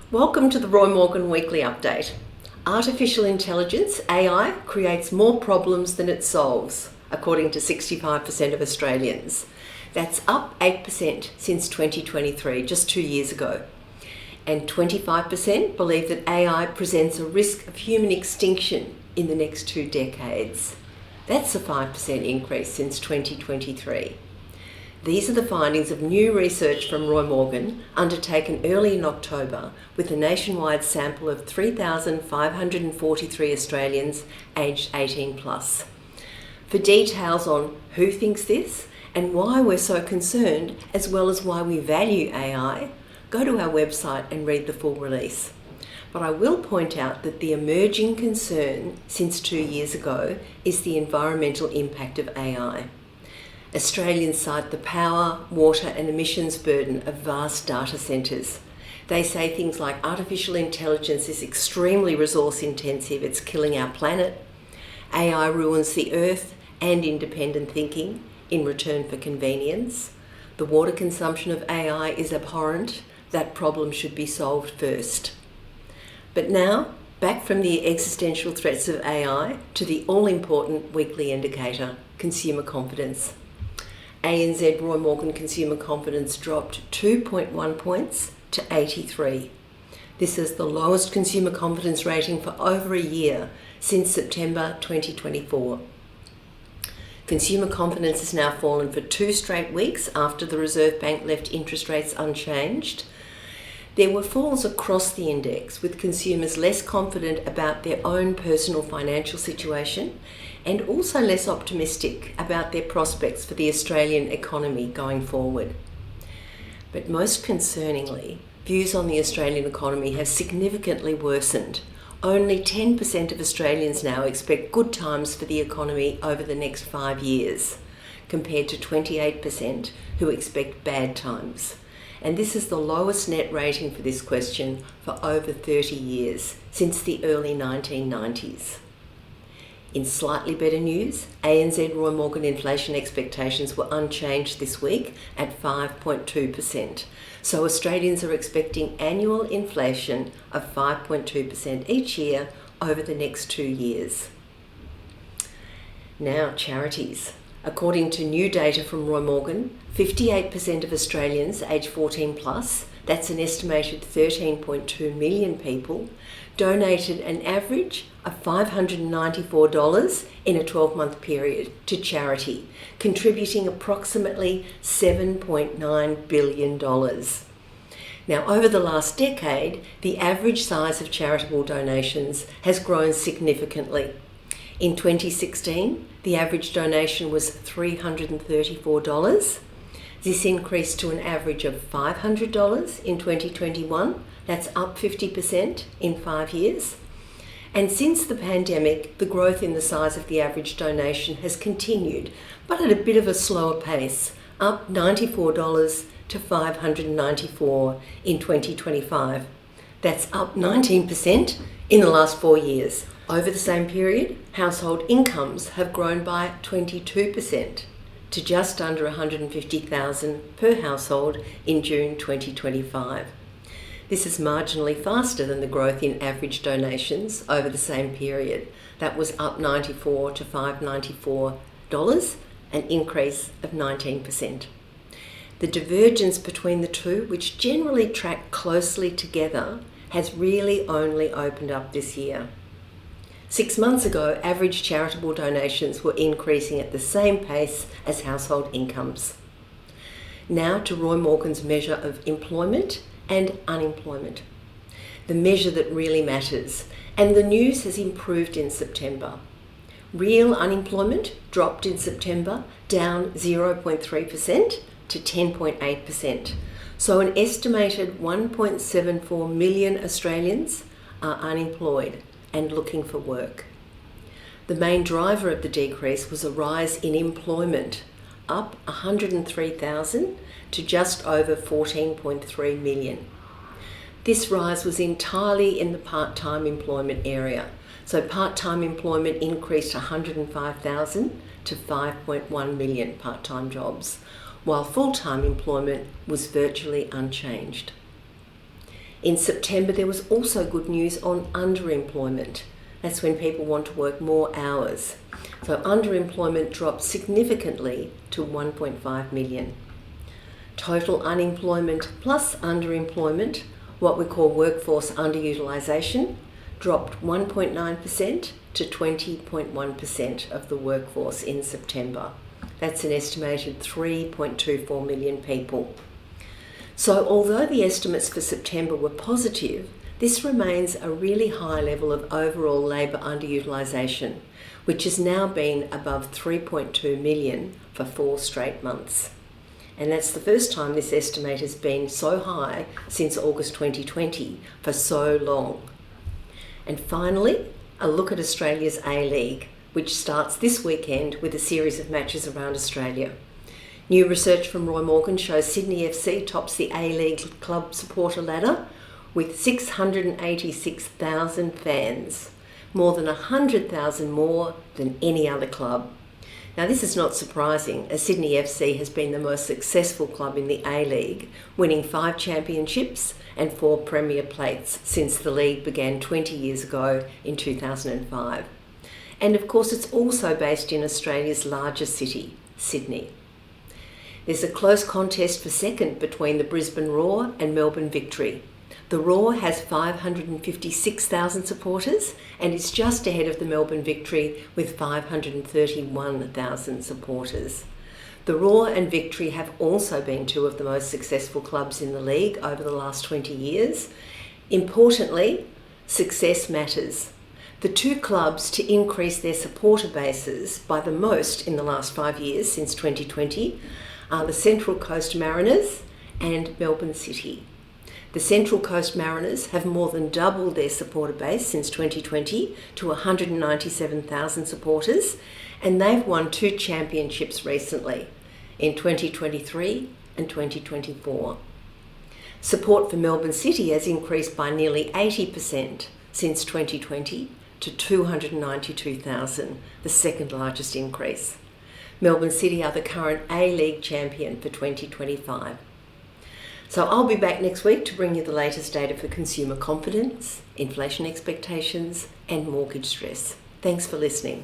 Welcome to the Roy Morgan Weekly Update. Artificial intelligence, AI, creates more problems than it solves, according to 65% of Australians. That's up 8% since 2023, just 2 years ago. And 25% believe that AI presents a risk of human extinction in the next 2 decades. That's a 5% increase since 2023. These are the findings of new research from Roy Morgan, undertaken early in October with a nationwide sample of 3,543 Australians aged 18 plus. For details on who thinks this and why we're so concerned, as well as why we value AI, go to our website and read the full release. But I will point out that the emerging concern since 2 years ago is the environmental impact of AI. Australians cite the power, water and emissions burden of vast data centres. They say things like artificial intelligence is extremely resource intensive, it's killing our planet. AI ruins the earth and independent thinking in return for convenience. The water consumption of AI is abhorrent. That problem should be solved first. But now, back from the existential threats of AI to the all-important weekly indicator, consumer confidence. ANZ Roy Morgan consumer confidence dropped 2.1 points to 83. This is the lowest consumer confidence rating for over a year since September 2024. Consumer confidence has now fallen for 2 straight weeks after the Reserve Bank left interest rates unchanged. There were falls across the index, with consumers less confident about their own personal financial situation and also less optimistic about their prospects for the Australian economy going forward. But most concerningly, views on the Australian economy have significantly worsened. Only 10% of Australians now expect good times for the economy over the next 5 years, compared to 28% who expect bad times. And this is the lowest net rating for this question for over 30 years, since the early 1990s. In slightly better news, ANZ Roy Morgan inflation expectations were unchanged this week at 5.2%. So Australians are expecting annual inflation of 5.2% each year over the next 2 years. Now, charities. According to new data from Roy Morgan, 58% of Australians aged 14 plus, that's an estimated 13.2 million people, donated an average of $594 in a 12-month period to charity, contributing approximately $7.9 billion. Now, over the last decade, the average size of charitable donations has grown significantly. In 2016, the average donation was $334. This increased to an average of $500 in 2021. That's up 50% in 5 years. And since the pandemic, the growth in the size of the average donation has continued, but at a bit of a slower pace, up $94 to $594 in 2025. That's up 19% in the last 4 years. Over the same period, household incomes have grown by 22% to just under $150,000 per household in June 2025. This is marginally faster than the growth in average donations over the same period. That was up $94 to $594, an increase of 19%. The divergence between the two, which generally track closely together, has really only opened up this year. 6 months ago, average charitable donations were increasing at the same pace as household incomes. Now to Roy Morgan's measure of employment and unemployment, the measure that really matters, and the news has improved in September. Real unemployment dropped in September, down 0.3% to 10.8%. So an estimated 1.74 million Australians are unemployed and looking for work. The main driver of the decrease was a rise in employment, up 103,000 to just over 14.3 million. This rise was entirely in the part-time employment area. So part-time employment increased 105,000 to 5.1 million part-time jobs, while full-time employment was virtually unchanged. In September, there was also good news on underemployment. That's when people want to work more hours. So underemployment dropped significantly to 1.5 million. Total unemployment plus underemployment, what we call workforce underutilisation, dropped 1.9% to 20.1% of the workforce in September. That's an estimated 3.24 million people. So although the estimates for September were positive, this remains a really high level of overall labour underutilisation, which has now been above 3.2 million for 4 straight months. And that's the first time this estimate has been so high since August 2020 for so long. And finally, a look at Australia's A-League, which starts this weekend with a series of matches around Australia. New research from Roy Morgan shows Sydney FC tops the A-League club supporter ladder with 686,000 fans, more than 100,000 more than any other club. Now this is not surprising, as Sydney FC has been the most successful club in the A-League, winning 5 championships and 4 Premier Plates since the league began 20 years ago in 2005. And of course it's also based in Australia's largest city, Sydney. There's a close contest for second between the Brisbane Roar and Melbourne Victory. The Roar has 556,000 supporters and is just ahead of the Melbourne Victory with 531,000 supporters. The Roar and Victory have also been 2 of the most successful clubs in the league over the last 20 years. Importantly, success matters. The 2 clubs to increase their supporter bases by the most in the last 5 years since 2020 are the Central Coast Mariners and Melbourne City. The Central Coast Mariners have more than doubled their supporter base since 2020 to 197,000 supporters, and they've won 2 championships recently, in 2023 and 2024. Support for Melbourne City has increased by nearly 80% since 2020 to 292,000, the second largest increase. Melbourne City are the current A-League champion for 2025. So I'll be back next week to bring you the latest data for consumer confidence, inflation expectations, and mortgage stress. Thanks for listening.